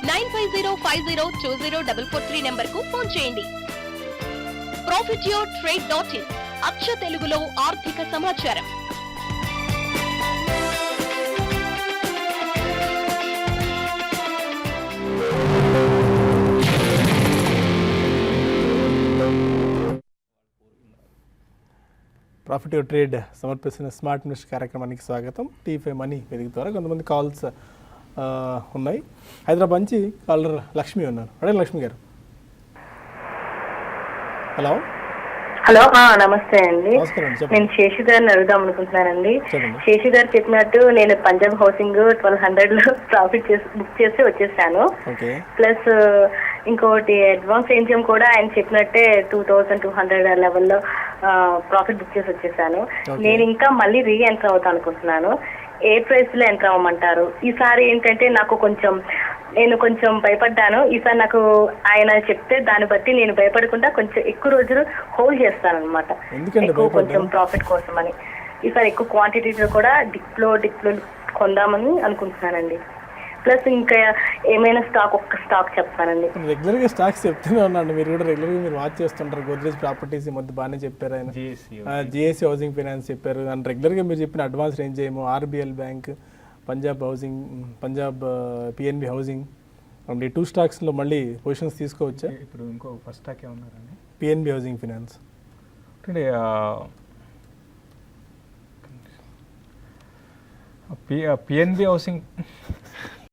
9505020443 నెంబర్కు ఫోన్ చేయండి. profityourtrade.in అచ్చ తెలుగులో ఆర్థిక సమాచారం. ప్రాఫిట్ యువర్ ట్రేడ్ సమర్పిస్తున్న స్మార్ట్ ఇన్వెస్ట్ కార్యక్రమానికి స్వాగతం. T5 మనీ వేదిక ద్వారా కొంతమంది కాల్స్ ఉన్నాయి. హైదరాబాద్ నుంచి కాలర్ లక్ష్మి ఉన్నారు. అడగండి లక్ష్మి గారు. హలో హలో నమస్తే అండి. నేను శేషు గారిని అడుగుదాం అనుకుంటున్నానండి. శేషు గారు చెప్పినట్టు నేను పంజాబ్ హౌసింగ్ 1200 ప్రాఫిట్ బుక్ చేసి వచ్చేసాను. ప్లస్ ఇంకోటి అడ్వాన్స్ ఏం కూడా ఆయన చెప్పినట్టే 2200 లెవెల్లో ప్రాఫిట్ బుక్ చేసి వచ్చేసాను. నేను ఇంకా మళ్ళీ ఎంటర్ అవుతాను అనుకుంటున్నాను. ఏ ప్రైస్ లో ఎంటర్ అవ్వమంటారు? ఈసారి ఏంటంటే నేను కొంచెం భయపడ్డాను. ఈసారి నాకు ఆయన చెప్తే దాన్ని బట్టి నేను భయపడకుండా కొంచెం ఎక్కువ రోజులు హోల్డ్ చేస్తాను అనమాట, ఎక్కువ కొంచెం ప్రాఫిట్ కోసం అని. ఈసారి ఎక్కువ క్వాంటిటీలో కూడా డిప్లో కొందామని అనుకుంటున్నానండి. ప్లస్ ఇంకా ఏమైనా ఒక్క స్టాక్ చెప్తానండి. రెగ్యులర్గా స్టాక్స్ చెప్తూనే ఉన్నాను. మీరు కూడా రెగ్యులర్గా మీరు వాచ్ చేస్తుంటారు. గోద్రేజ్ ప్రాపర్టీస్ ఈ మధ్య బాగానే చెప్పారు. ఆయన జిఎస్సి హౌసింగ్ ఫైనాన్స్ చెప్పారు. అండ్ రెగ్యులర్గా మీరు చెప్పిన అడ్వాన్స్ రేంజ్ ఏమో RBL bank, Punjab PNB housing and ఈ 2 స్టాక్స్లో మళ్ళీ పొజిషన్స్ తీసుకోవచ్చా? ఇప్పుడు ఇంకో ఫస్ట్ స్టాక్ ఏమన్నారండి? PNB housing finance. PNB housing